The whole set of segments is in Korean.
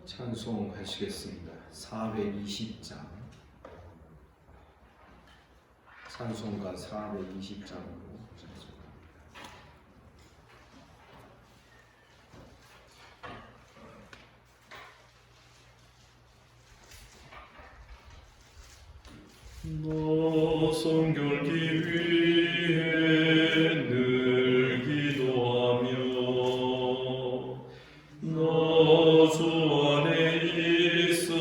찬송하시겠습니다. 420장 찬송가 420장으로 너 성결기 위해 늘 기도하며 너 주 안에 있어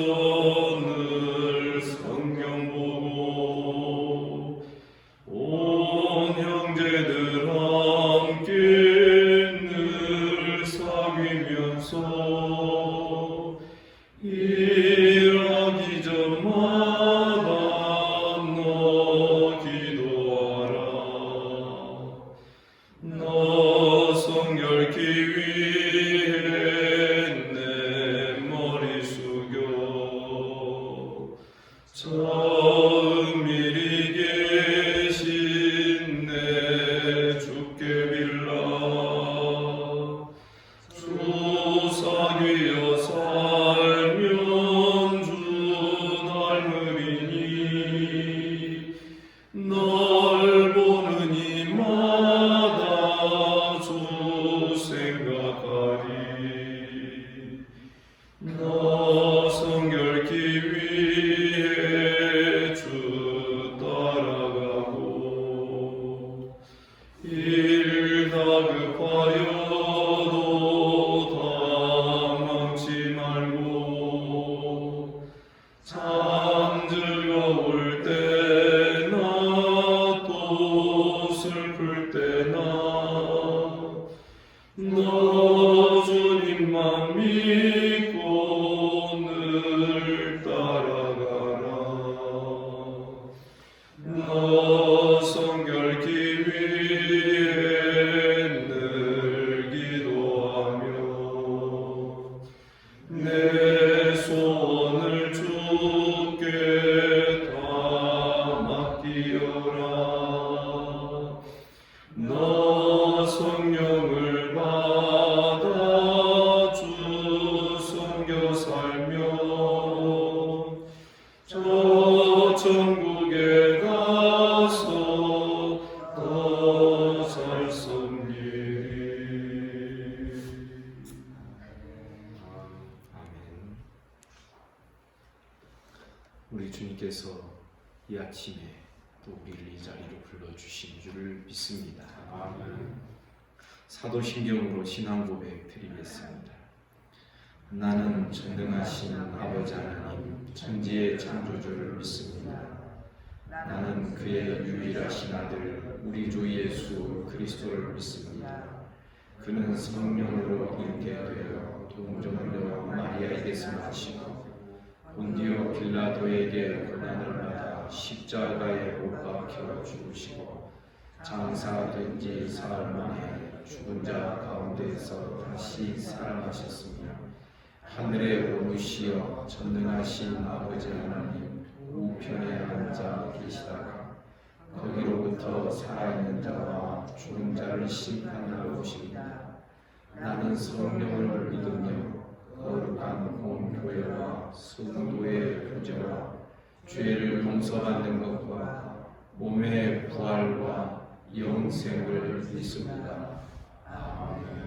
늘 성경 보고 온 형제들 함께 늘 사귀면서 일하기 전마다 너 기도하라. 너 성결기 위해 내 머리 숙여 은밀히 계신 내 주께 빌라. 주 사귀어 살면 주 닮으리니 널 보는 이마다 주 생각하리. 너 성결기 위해 주 따라가고 일 다급하여도 당황치 말고 잠들어올 때나 또 슬플 때나 너 주님만 믿고 늘 따라가라. 너 성결기 위해 늘 기도하며 내 소원을 주께 다 맡기어라. 너 성령을 받아 주 섬겨 살면 저 천국에 가서 더 살섭니. 아멘. 우리 주님께서 이 아침에 또 우리를 이 자리로 불러주신 줄을 믿습니다. 아멘. 사도신경으로 신앙 고백 드리겠습니다. 나는 전능하신 아버지 하나님 천지의 창조주를 믿습니다. 나는 그의 유일하신 아들 우리 주 예수 그리스도를 믿습니다. 그는 성령으로 잉태되어 동정녀 마리아에게서 나시고 본디오 빌라도에게 고난을 받아 십자가에 못 박혀 죽으시고 장사된 지 사흘 만에 죽은 자 가운데에서 다시 살아나셨으며 하늘에 오르시어 전능하신 아버지 하나님 우편에 앉아 계시다가 거기로부터 살아있는 자와 죽은 자를 심판하러 오십니다. 나는 성령을 믿으며 거룩한 공교회와 성도의 교제와 죄를 용서받는 것과 몸의 부활과 영생을 믿습니다. 아멘.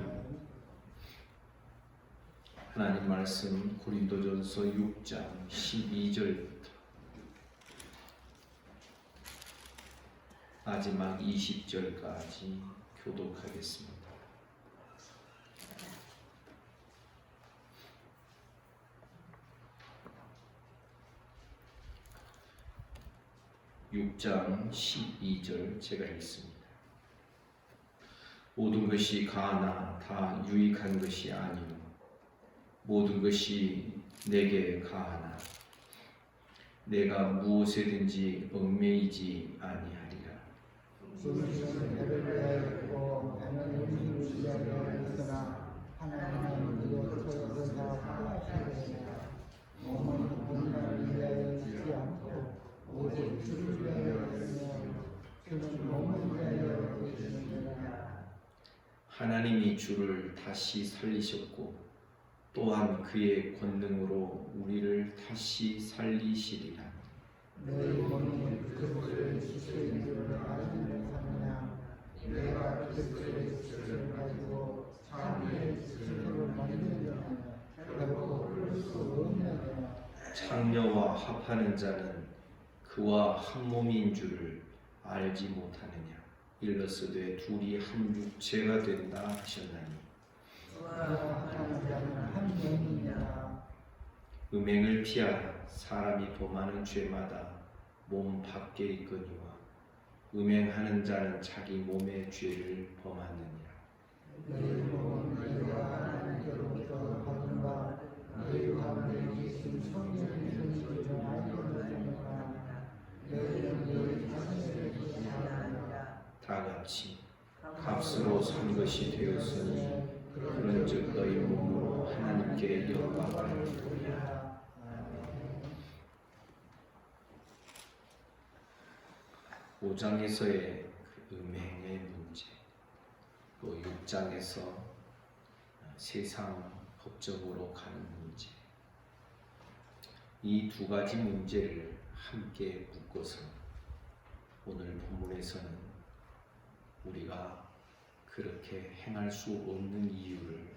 하나님 말씀 고린도전서 6장 12절부터 마지막 20절까지 교독하겠습니다. (6장 12절) 제가 읽습니다. 모든 것이 가하나 다 유익한 것이 아니요 모든 것이 내게 가하나 내가 무엇에든지 얽매이지 아니하리라. 하나님이 주를 다시 살리셨고 또한 그의 권능으로 우리를 다시 살리시리라. 너희 몸이 그리스도의 지체인 줄 알지 못하느냐. 내가 그리스도의 지체를 가지고 자기의 지체를 만들려면 결코 그럴 수 없느냐. 창녀와 합하는 자는 그와 한 몸인 줄을 알지 못하느냐. 일러스되 둘이 한 육체가 된다 하셨나니 하는 자는 한 명이니라. 음행을 피하라. 사람이 범하는 죄마다 몸 밖에 있거니와 음행하는 자는 자기 몸의 죄를 범하느니라. 너희 몸은 너희가 하나님께로부터 받은 바 너희 가운데 계신 성령의 성질을 알고 있느니라. 너희는 너희 자신의 것이 아니라 다 같이 값으로 산 것이 되었으니 그런즉 너희 몸으로 하나님께 영광을 돌리라. 5장에서의 그 음행의 문제, 또 6장에서 세상 법적으로 가는 문제, 이 두 가지 문제를 함께 묶어서 오늘 본문에서는 우리가 그렇게 행할 수 없는 이유를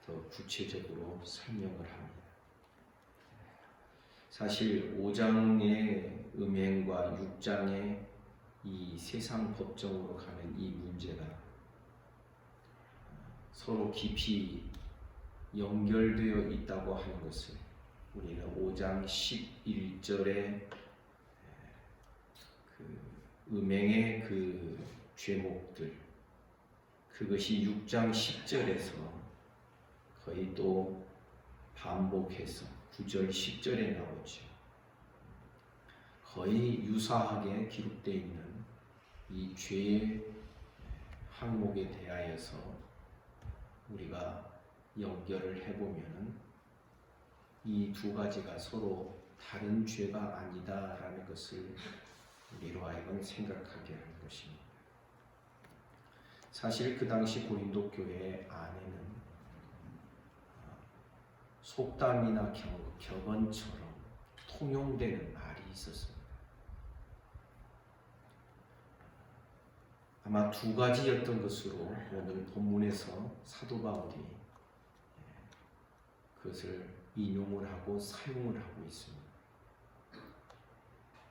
더 구체적으로 설명을 합니다. 사실 5장의 음행과 6장의 이 세상 법정으로 가는 이 문제가 서로 깊이 연결되어 있다고 하는 것을 우리는 5장 11절의 그 음행의 그 죄목들, 그것이 6장 10절에서 거의 또 반복해서 9절 10절에 나오죠. 거의 유사하게 기록되어 있는 이 죄의 항목에 대하여서 우리가 연결을 해보면 이 두 가지가 서로 다른 죄가 아니다라는 것을 우리로 하여금 생각하게 하는 것입니다. 사실 그 당시 고린도 교회 안에는 속담이나 격언처럼 통용되는 말이 있었습니다. 아마 두 가지였던 것으로 오늘 본문에서 사도 바울이 그것을 인용을 하고 사용을 하고 있습니다.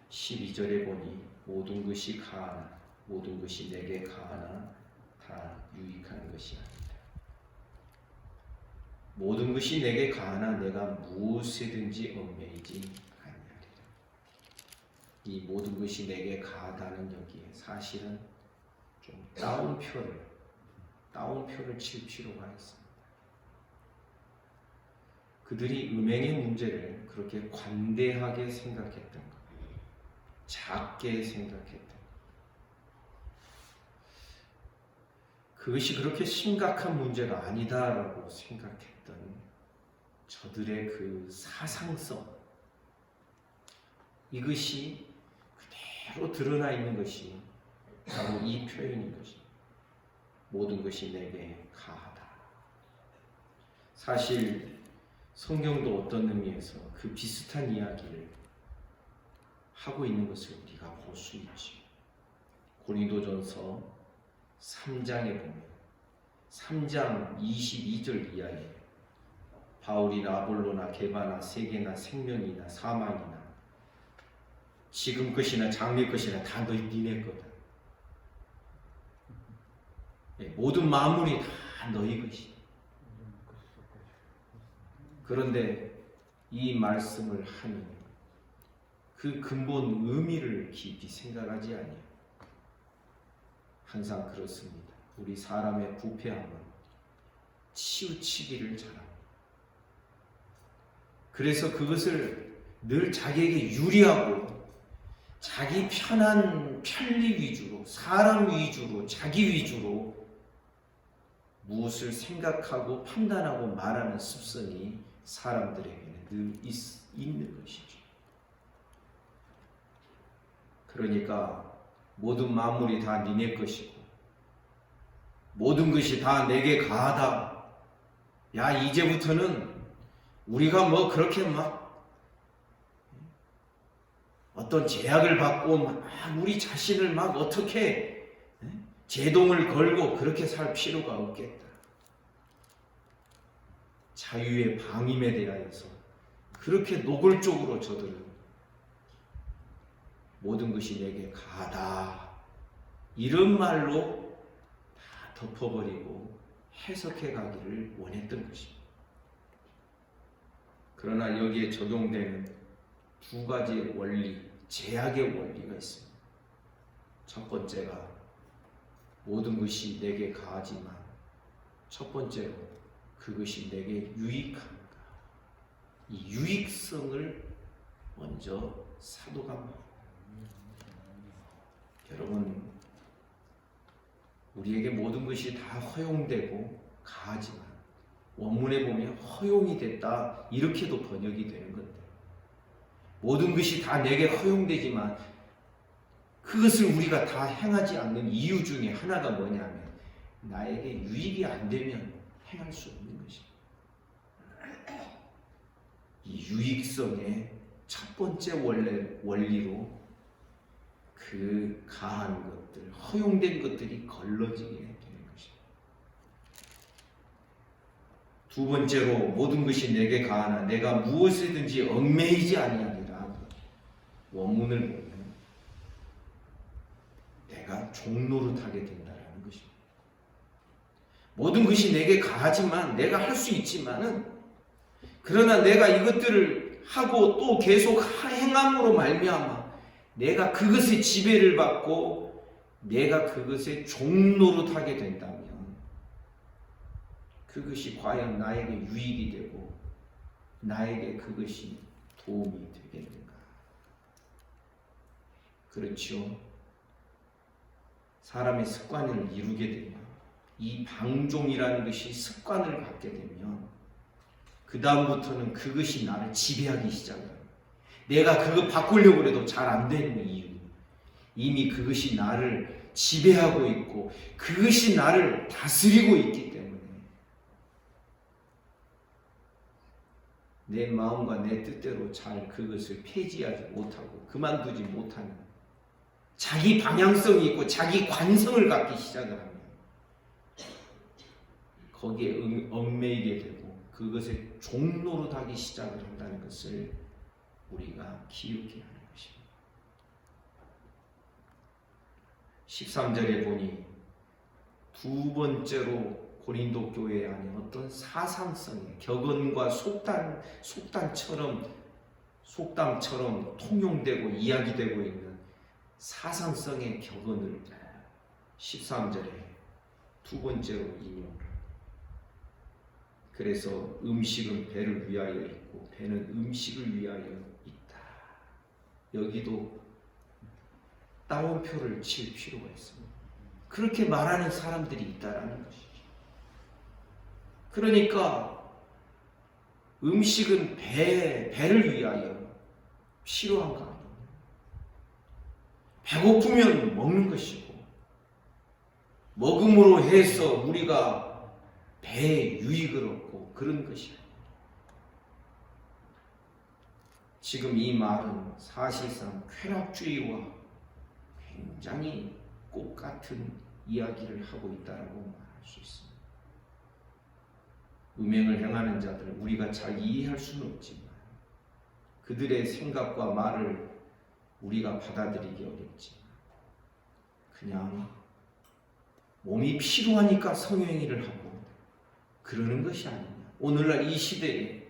12절에 보니 모든 것이 가하나 모든 것이 내게 가하나 다 유익한 것이 아니다. 모든 것이 내게 가하나 내가 무엇이든지 얽매이지 아니하리라. 이 모든 것이 내게 가하다는 여기에 사실은 좀 따옴표를 칠 필요가 있습니다. 그들이 음행의 문제를 그렇게 관대하게 생각했던 것, 작게 생각했던 것, 그것이 그렇게 심각한 문제가 아니다라고 생각했던 저들의 그 사상성, 이것이 그대로 드러나 있는 것이 바로 이 표현인 것입니다. 모든 것이 내게 가하다. 사실 성경도 어떤 의미에서 그 비슷한 이야기를 하고 있는 것을 우리가 볼 수 있죠. 고린도전서 3장에 보면 3장 22절 이하에 바울이나 아볼로나 게바나 세계나 생명이나 사망이나 지금 것이나 장래 것이나 다 니네 거다. 모든 만물이 다 너희 것이다. 그런데 이 말씀을 하는 그 근본 의미를 깊이 생각하지 아니하고 항상 그렇습니다. 우리 사람의 부패함은 치우치기를 잘합니다. 그래서 그것을 늘 자기에게 유리하고 자기 편한 편리 위주로, 사람 위주로, 자기 위주로 무엇을 생각하고 판단하고 말하는 습성이 사람들에게는 늘 있는 것이죠. 그러니까 모든 만물이 다 니네 것이고 모든 것이 다 내게 가하다. 야, 이제부터는 우리가 뭐 그렇게 막 어떤 제약을 받고 막 우리 자신을 막 어떻게 제동을 걸고 그렇게 살 필요가 없겠다. 자유의 방임에 대하여서 그렇게 노골적으로 저들은 모든 것이 내게 가하다 이런 말로 다 덮어버리고 해석해 가기를 원했던 것입니다. 그러나 여기에 적용되는 두 가지 원리, 제약의 원리가 있습니다. 첫 번째가 모든 것이 내게 가하지만 첫 번째로 그것이 내게 유익한가. 이 유익성을 먼저 사도가 말합니다. 여러분, 우리에게 모든 것이 다 허용되고 가하지만 원문에 보면 허용이 됐다 이렇게도 번역이 되는 건데 모든 것이 다 내게 허용되지만 그것을 우리가 다 행하지 않는 이유 중에 하나가 뭐냐면 나에게 유익이 안 되면 행할 수 없는 것입니다. 이 유익성의 첫 번째 원리로 그 가한 것들, 허용된 것들이 걸러지게 되는 것입니다. 두 번째로 모든 것이 내게 가하나 내가 무엇이든지 얽매이지 아니하리라. 원문을 보면 내가 종노릇하게 된다라는 것입니다. 모든 것이 내게 가하지만 내가 할 수 있지만은 그러나 내가 이것들을 하고 또 계속 행함으로 말미암아 내가 그것의 지배를 받고 내가 그것에 종노릇하게 된다면 그것이 과연 나에게 유익이 되고 나에게 그것이 도움이 되겠는가? 그렇죠. 사람의 습관을 이루게 되면 이 방종이라는 것이 습관을 갖게 되면 그 다음부터는 그것이 나를 지배하기 시작합니다. 내가 그거 바꾸려고 해도 잘 안 되는 이유, 이미 그것이 나를 지배하고 있고 그것이 나를 다스리고 있기 때문에 내 마음과 내 뜻대로 잘 그것을 폐지하지 못하고 그만두지 못하는 자기 방향성이 있고 자기 관성을 갖기 시작을 하면 거기에 얽매이게 되고 그것에 종노릇하기 시작을 한다는 것을 우리가 기억해야 하는 것입니다. 13절에 보니 두 번째로 고린도 교회 안에 어떤 사상성의 격언과 속담처럼 통용되고 이야기되고 있는 사상성의 격언을 13절에 두 번째로 인용을 합니다. 그래서 음식은 배를 위하여 있고 배는 음식을 위하여 있다. 여기도 따옴표를 칠 필요가 있습니다. 그렇게 말하는 사람들이 있다라는 것이죠. 그러니까 음식은 배를 위하여 필요한 거 아니에요. 배고프면 먹는 것이고 먹음으로 해서 우리가 배에 유익을 얻고 그런 것이에요. 지금 이 말은 사실상 쾌락주의와 굉장히 똑같은 이야기를 하고 있다라고 말할 수 있습니다. 음행을 행하는 자들을 우리가 잘 이해할 수는 없지만 그들의 생각과 말을 우리가 받아들이기 어렵지만 그냥 몸이 필요하니까 성행위를 하고 그러는 것이 아니냐. 오늘날 이 시대에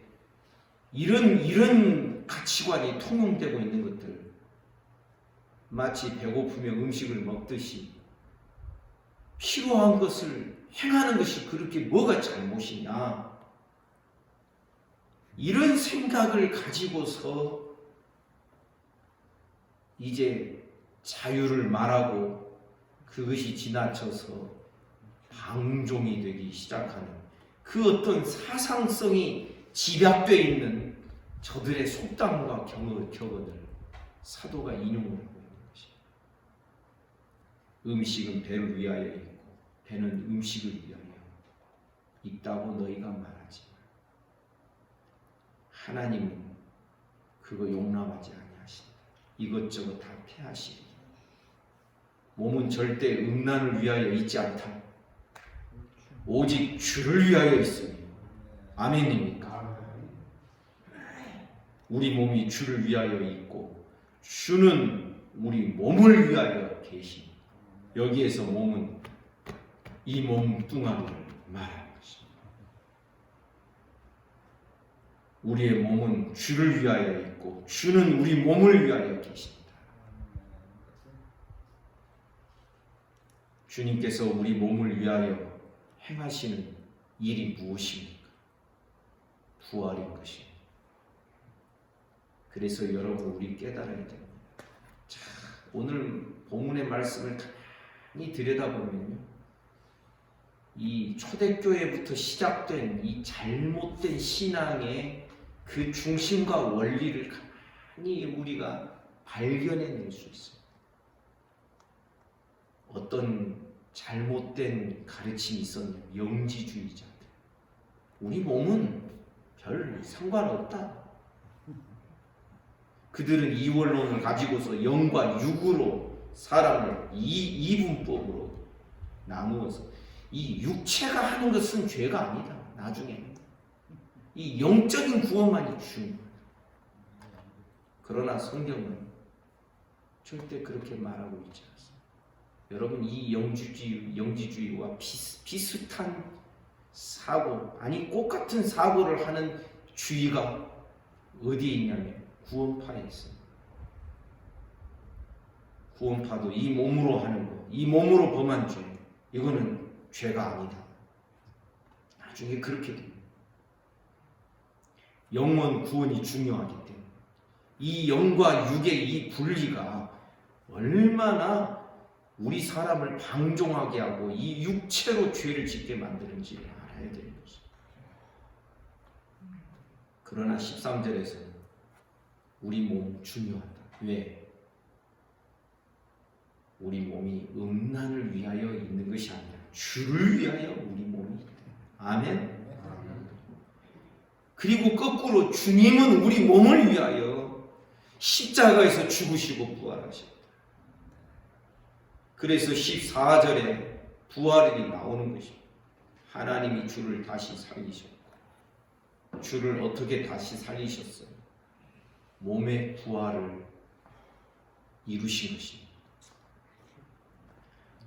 이런 가치관이 통용되고 있는 것들 마치 배고프면 음식을 먹듯이 필요한 것을 행하는 것이 그렇게 뭐가 잘못이냐. 이런 생각을 가지고서 이제 자유를 말하고 그것이 지나쳐서 방종이 되기 시작하는 그 어떤 사상성이 집약되어 있는 저들의 속담과 격언을 사도가 인용을 하고 있는 것입니다. 음식은 배를 위하여 있고 배는 음식을 위하여 있다고 너희가 말하지만 하나님은 그거 용납하지 아니하신다. 이것저것 다 패하시리. 몸은 절대 음란을 위하여 있지 않다. 오직 주를 위하여 있으니. 아멘입니까? 우리 몸이 주를 위하여 있고 주는 우리 몸을 위하여 계십니다. 여기에서 몸은 이 몸뚱아리를 말하는 것입니다. 우리의 몸은 주를 위하여 있고 주는 우리 몸을 위하여 계십니다. 주님께서 우리 몸을 위하여 행하시는 일이 무엇입니까? 부활인 것입니다. 그래서 여러분 우리 깨달아야 됩니다. 자, 오늘 본문의 말씀을 가만히 들여다보면요, 이 초대교회부터 시작된 이 잘못된 신앙의 그 중심과 원리를 가만히 우리가 발견해낼 수 있어요. 어떤 잘못된 가르침이 있었냐면 영지주의자들. 우리 몸은 별 상관없다. 그들은 이원론을 가지고서 영과 육으로 사람을 이분법으로 나누어서 이 육체가 하는 것은 죄가 아니다. 나중에 이 영적인 구원만이 중요하다. 그러나 성경은 절대 그렇게 말하고 있지 않습니다. 여러분, 이 영지주의와 비슷한 사고, 아니 똑같은 사고를 하는 주의가 어디에 있냐면 구원파에 있습니다. 구원파도 이 몸으로 하는 거, 이 몸으로 범한 죄, 이거는 죄가 아니다. 나중에 그렇게 됩니다. 영원 구원이 중요하기 때문에 이 영과 육의 이 분리가 얼마나 우리 사람을 방종하게 하고 이 육체로 죄를 짓게 만드는지를 알아야 되는 것입니다. 그러나 13절에서는 우리 몸 중요하다. 왜? 우리 몸이 음란을 위하여 있는 것이 아니라 주를 위하여 우리 몸이 있다. 아멘. 그리고 거꾸로 주님은 우리 몸을 위하여 십자가에서 죽으시고 부활하셨다. 그래서 14절에 부활이 나오는 것입니다. 하나님이 주를 다시 살리셨고, 주를 어떻게 다시 살리셨어요? 몸의 부활을 이루신 것입니다.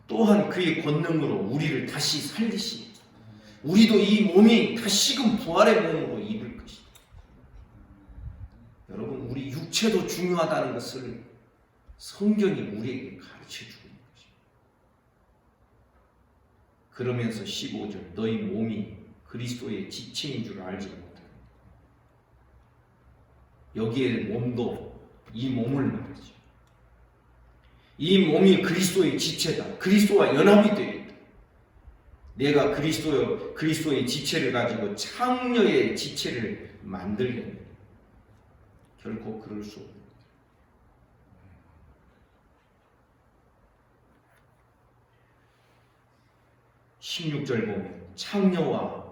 또한 그의 권능으로 우리를 다시 살리시니 우리도 이 몸이 다시금 부활의 몸으로 입을 것입니다. 여러분, 우리 육체도 중요하다는 것을 성경이 우리에게 가르쳐주고 있는 것입니다. 그러면서 15절, 너희 몸이 그리스도의 지체인 줄 알지 못하느냐. 여기에 몸도 이 몸을 말하죠. 이 몸이 그리스도의 지체다. 그리스도와 연합이 되어 있다. 내가 그리스도의 지체를 가지고 창녀의 지체를 만들겠느냐. 결코 그럴 수 없다. 16절 보면 창녀와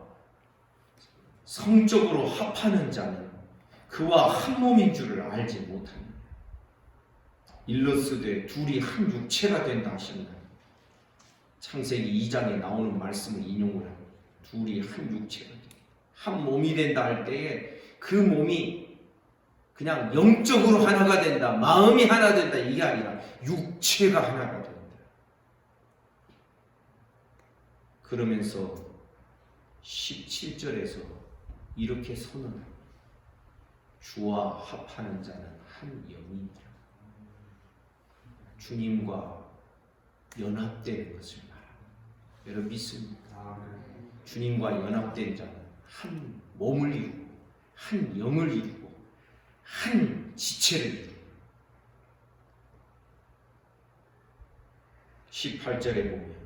성적으로 합하는 자는 그와 한 몸인 줄을 알지 못하느냐. 일러스되 둘이 한 육체가 된다 하셨나요? 창세기 2장에 나오는 말씀을 인용을 합니다. 둘이 한 육체가 된다. 한 몸이 된다 할 때에 그 몸이 그냥 영적으로 하나가 된다, 마음이 하나 된다, 이게 아니라 육체가 하나가 된다. 그러면서 17절에서 이렇게 선언합니다. 주와 합하는 자는 한 영이니라. 주님과 연합되는 것을 말합니다. 여러분 믿습니까? 주님과 연합된 자는 한 몸을 이루고 한 영을 이루고 한 지체를 이루고 18절에 보면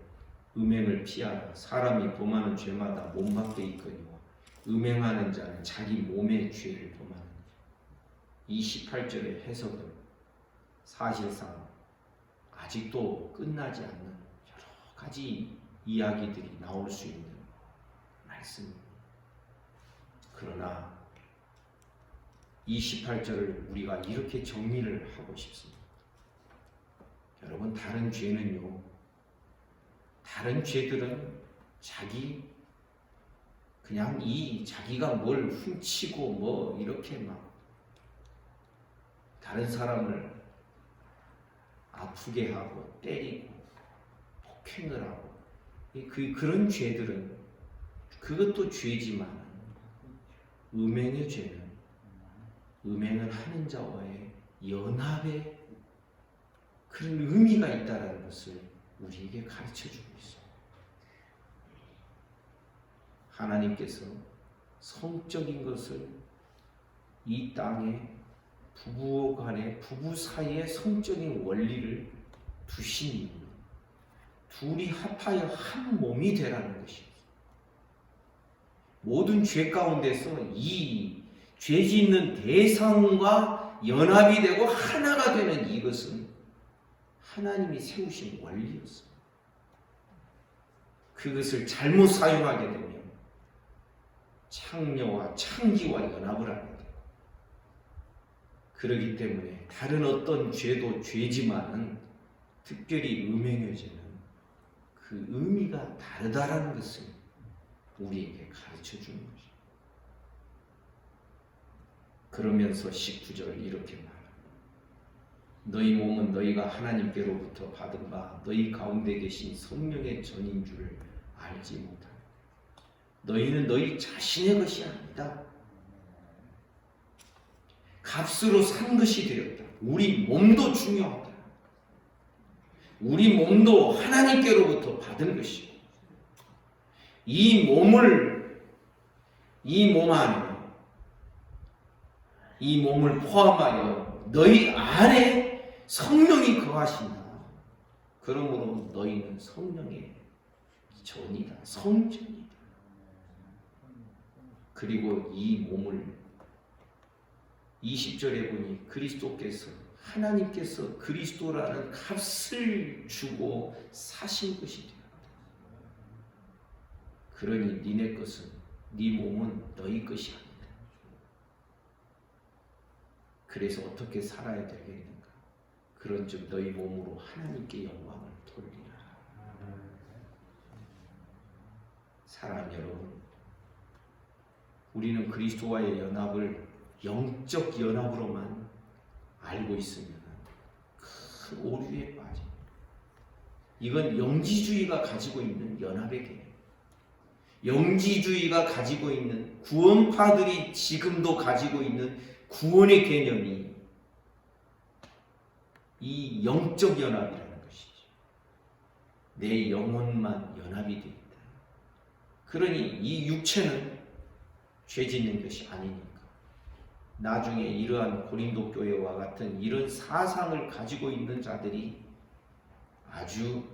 음행을 피하라. 사람이 범하는 죄마다 몸 밖에 있거니와 음행하는 자는 자기 몸의 죄를 범하는 자. 이 18절의 해석은 사실상 아직도 끝나지 않는 여러 가지 이야기들이 나올 수 있는 말씀입니다. 그러나 이 18절을 우리가 이렇게 정리를 하고 싶습니다. 여러분, 다른 죄는요, 다른 죄들은 그냥 자기가 뭘 훔치고 뭐 이렇게 막 다른 사람을 아프게 하고 때리고 폭행을 하고 그런 죄들은 그것도 죄지만 음행의 죄는 음행을 하는 자와의 연합의 그런 의미가 있다는 것을 우리에게 가르쳐주고 있어요. 하나님께서 성적인 것을 이 땅에 부부 사이의 성적인 원리를 두신 이유, 둘이 합하여 한 몸이 되라는 것이에요. 모든 죄 가운데서 이 죄 짓는 대상과 연합이 되고 하나가 되는 이것은 하나님이 세우신 원리였어요. 그것을 잘못 사용하게 되면 창녀와 창기와 연합을 하게 돼요. 그렇기 때문에 다른 어떤 죄도 죄지만은 특별히 음행의 죄는 그 의미가 다르다라는 것을 우리에게 가르쳐 주는 것입니다. 그러면서 19절을 이렇게 말합니다. 너희 몸은 너희가 하나님께로부터 받은 바 너희 가운데 계신 성령의 전인 줄을 알지 못하고 너희는 너희 자신의 것이 아니다. 값으로 산 것이 되었다. 우리 몸도 중요하다. 우리 몸도 하나님께로부터 받은 것이고 이 몸 안에 이 몸을 포함하여 너희 안에 성령이 거하신다. 그러므로 너희는 성령의 전이다. 성전이다. 그리고 이 몸을 20절에 보니 하나님께서 그리스도라는 값을 주고 사신 것이 되었다. 그러니 니네 것은 네 몸은 너희 것이 아니다. 그래서 어떻게 살아야 되겠는가? 그런즉 너희 몸으로 하나님께 영광을 돌리라. 사랑하는 여러분, 우리는 그리스도와의 연합을 영적 연합으로만 알고 있으면 큰 오류에 빠집니다. 이건 영지주의가 가지고 있는 연합의 개념, 영지주의가 가지고 있는 구원파들이 지금도 가지고 있는 구원의 개념이 이 영적 연합이라는 것이죠. 내 영혼만 연합이 되어 있다. 그러니 이 육체는 죄 짓는 것이 아니니까 나중에 이러한 고린도 교회와 같은 이런 사상을 가지고 있는 자들이 아주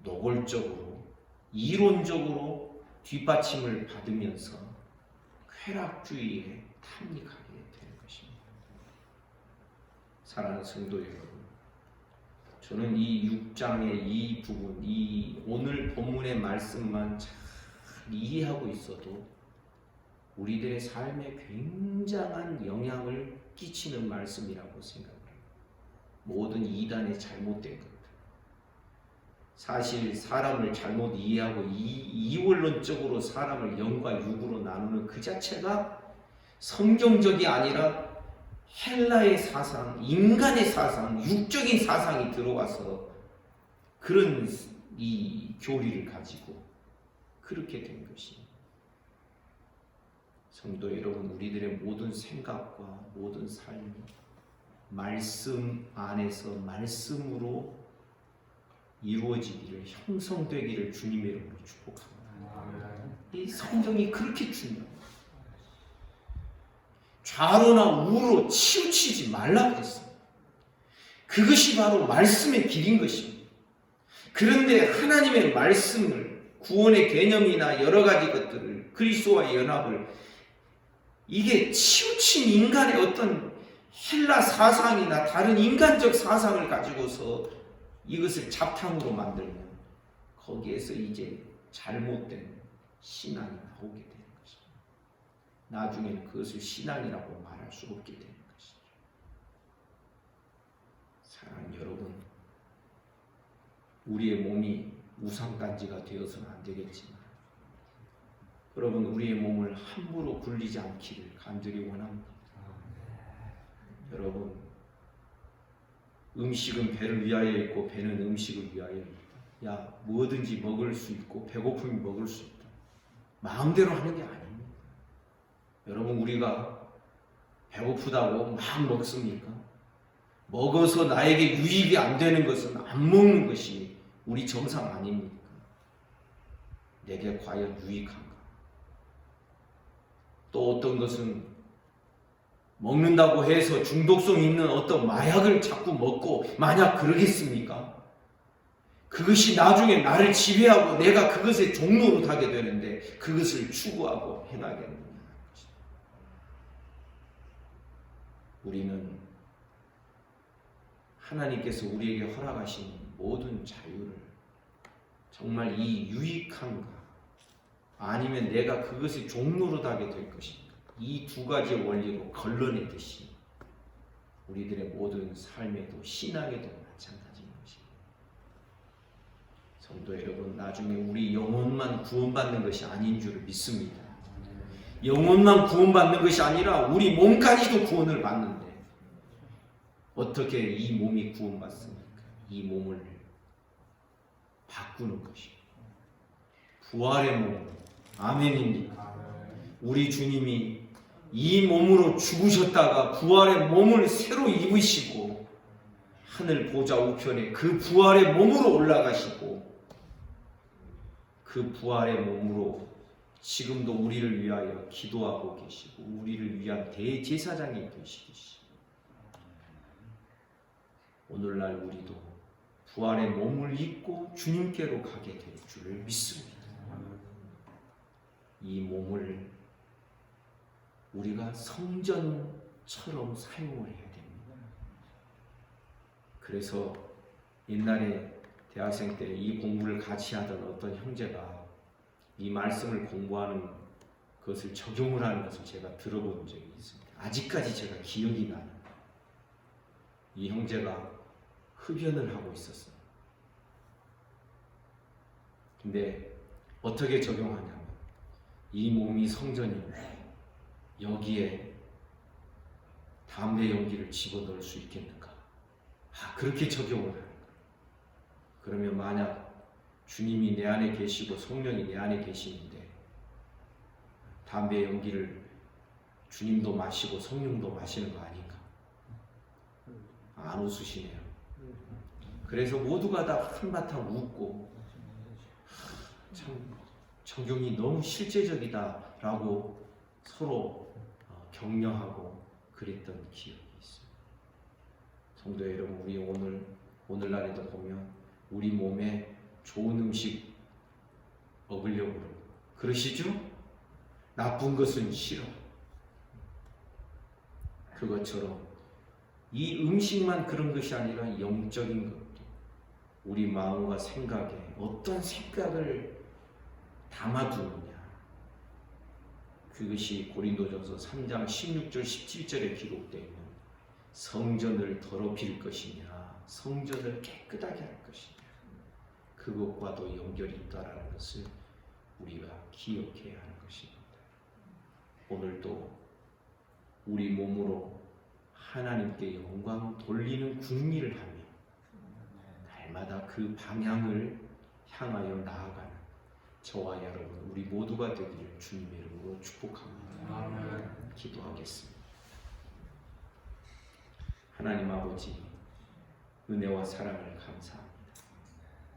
노골적으로 이론적으로 뒷받침을 받으면서 쾌락주의에 탐닉하게 되는 것입니다. 사랑하는 성도 여러분, 저는 이 6장의 이 부분, 이 오늘 본문의 말씀만 잘 이해하고 있어도 우리들의 삶에 굉장한 영향을 끼치는 말씀이라고 생각합니다. 모든 이단의 잘못된 것들, 사실 사람을 잘못 이해하고 이원론적으로 사람을 영과 육으로 나누는 그 자체가 성경적이 아니라 헬라의 사상, 인간의 사상, 육적인 사상이 들어와서 그런 이 교리를 가지고 그렇게 된 것입니다. 성도 여러분, 우리들의 모든 생각과 모든 삶이 말씀 안에서 말씀으로 이루어지기를, 형성되기를 주님의 이름으로 축복합니다. 이 성경이 그렇게 중요합니다. 좌로나 우로 치우치지 말라 그랬습니다. 그것이 바로 말씀의 길인 것입니다. 그런데 하나님의 말씀을, 구원의 개념이나 여러 가지 것들을, 그리스도와의 연합을 이게 치우친 인간의 어떤 헬라 사상이나 다른 인간적 사상을 가지고서 이것을 잡탕으로 만들면 거기에서 이제 잘못된 신앙이 나오게 되는 것입니다. 나중에는 그것을 신앙이라고 말할 수 없게 되는 것이죠. 사랑하는 여러분, 우리의 몸이 우상단지가 되어서는 안 되겠지만 여러분, 우리의 몸을 함부로 굴리지 않기를 간절히 원합니다. 여러분, 음식은 배를 위하여 있고 배는 음식을 위하여 있다. 야, 뭐든지 먹을 수 있고 배고프면 먹을 수 있다. 마음대로 하는 게 아닙니다. 여러분, 우리가 배고프다고 막 먹습니까? 먹어서 나에게 유익이 안 되는 것은 안 먹는 것이 우리 정상 아닙니까? 내게 과연 유익한가? 또 어떤 것은 먹는다고 해서 중독성 있는 어떤 마약을 자꾸 먹고 만약 그러겠습니까? 그것이 나중에 나를 지배하고 내가 그것의 종로로 타게 되는데 그것을 추구하고 행하겠느냐. 우리는 하나님께서 우리에게 허락하신 모든 자유를 정말 이 유익한가 아니면 내가 그것의 종로로 타게 될 것인가, 이 두 가지의 원리로 걸러내듯이 우리들의 모든 삶에도 신앙에도 마찬가지인 것입니다. 성도 여러분, 나중에 우리 영혼만 구원받는 것이 아닌 줄을 믿습니다. 영혼만 구원받는 것이 아니라 우리 몸까지도 구원을 받는데 어떻게 이 몸이 구원받습니까? 이 몸을 바꾸는 것이고 부활의 몸, 아멘입니까? 우리 주님이 이 몸으로 죽으셨다가 부활의 몸을 새로 입으시고 하늘 보좌 우편에 그 부활의 몸으로 올라가시고 그 부활의 몸으로 지금도 우리를 위하여 기도하고 계시고 우리를 위한 대제사장이 되시듯이 오늘날 우리도 부활의 몸을 입고 주님께로 가게 될 줄을 믿습니다. 이 몸을 우리가 성전처럼 사용을 해야 됩니다. 그래서 옛날에 대학생 때 이 공부를 같이 하던 어떤 형제가 이 말씀을 공부하는 것을 적용을 하는 것을 제가 들어본 적이 있습니다. 아직까지 제가 기억이 나는 이 형제가 흡연을 하고 있었어요. 근데 어떻게 적용하냐면 이 몸이 성전인데 여기에 담배 연기를 집어넣을 수 있겠는가? 그렇게 적용을 하는 거예요. 그러면 만약 주님이 내 안에 계시고 성령이 내 안에 계시는데 담배 연기를 주님도 마시고 성령도 마시는 거 아닌가? 안 웃으시네요. 그래서 모두가 다 한바탕 웃고 참 적용이 너무 실제적이다라고 서로 격려하고 그랬던 기억이 있습니다. 성도 여러분, 우리 오늘날에도 보면 우리 몸에 좋은 음식 먹으려고 그러시죠? 나쁜 것은 싫어. 그것처럼 이 음식만 그런 것이 아니라 영적인 것도 우리 마음과 생각에 어떤 생각을 담아두느냐, 그것이 고린도전서 3장 16절 17절에 기록되어 있는 성전을 더럽힐 것이냐 성전을 깨끗하게 할 것이냐, 그것과도 연결이 있다라는 것을 우리가 기억해야 하는 것입니다. 오늘도 우리 몸으로 하나님께 영광 돌리는 국리를 하며 날마다 그 방향을 향하여 나아가는 저와 여러분 우리 모두가 되기를 주님의 이름으로 축복합니다. 아멘. 기도하겠습니다. 하나님 아버지, 은혜와 사랑을 감사합니다.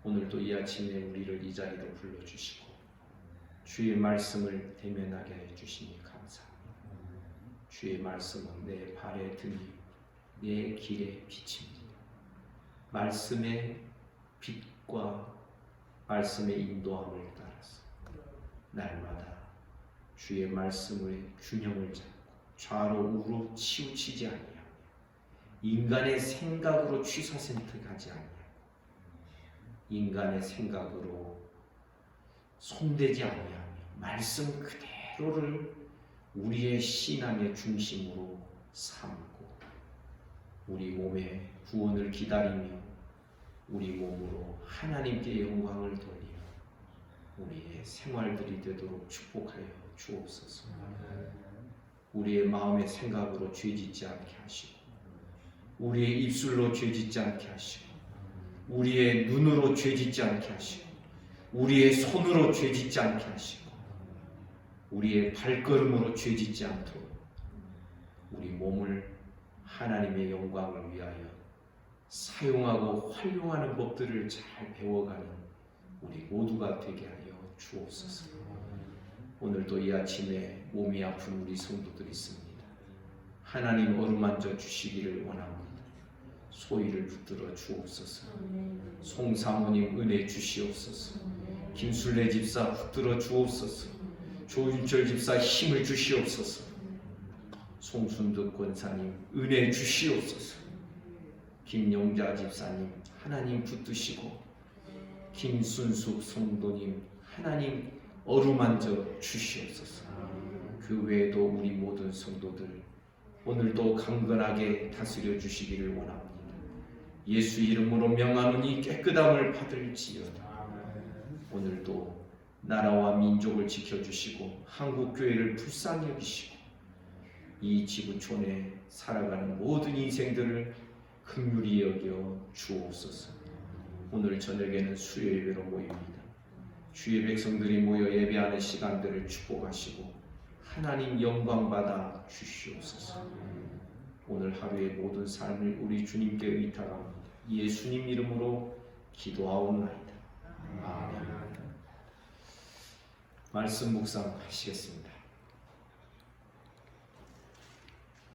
오늘도 이 아침에 우리를 이 자리로 불러주시고 주의 말씀을 대면하게 해주시니 감사합니다. 주의 말씀은 내 발의 등이 내 길의 빛입니다. 말씀의 빛과 말씀의 인도함을 따라서 날마다 주의 말씀의 균형을 잡고 좌로 우로 치우치지 아니하며 인간의 생각으로 취사선택하지 아니하며 인간의 생각으로 손대지 아니하며 말씀 그대로를 우리의 신앙의 중심으로 삼고 우리 몸의 구원을 기다리며 우리 몸으로 하나님께 영광을 돌리며 우리의 생활들이 되도록 축복하여 주옵소서. 우리의 마음의 생각으로 죄짓지 않게 하시고 우리의 입술로 죄짓지 않게 하시고 우리의 눈으로 죄짓지 않게 하시고 우리의 손으로 죄짓지 않게 하시고 우리의 발걸음으로 죄짓지 않도록 우리 몸을 하나님의 영광을 위하여 사용하고 활용하는 법들을 잘 배워가는 우리 모두가 되게 하여 주옵소서. 오늘도 이 아침에 몸이 아픈 우리 성도들이 있습니다. 하나님 어루만져 주시기를 원합니다. 소위를 붙들어 주옵소서. 송사모님 은혜 주시옵소서. 김순례 집사 붙들어 주옵소서. 조윤철 집사 힘을 주시옵소서. 송순득 권사님 은혜 주시옵소서. 김용자 집사님 하나님 붙드시고 김순숙 성도님 하나님 어루만져 주시옵소서. 그 외에도 우리 모든 성도들 오늘도 강건하게 다스려 주시기를 원합니다. 예수 이름으로 명하노니 깨끗함을 받을지어다. 오늘도 나라와 민족을 지켜주시고 한국교회를 불쌍히 여기시고 이 지구촌에 살아가는 모든 인생들을 긍휼히 여겨 주옵소서. 오늘 저녁에는 수요 예배로 모입니다. 주의 백성들이 모여 예배하는 시간들을 축복하시고 하나님 영광 받아 주시옵소서. 오늘 하루의 모든 삶을 우리 주님께 의탁합니다. 예수님 이름으로 기도하옵나이다. 아멘. 말씀 묵상하시겠습니다.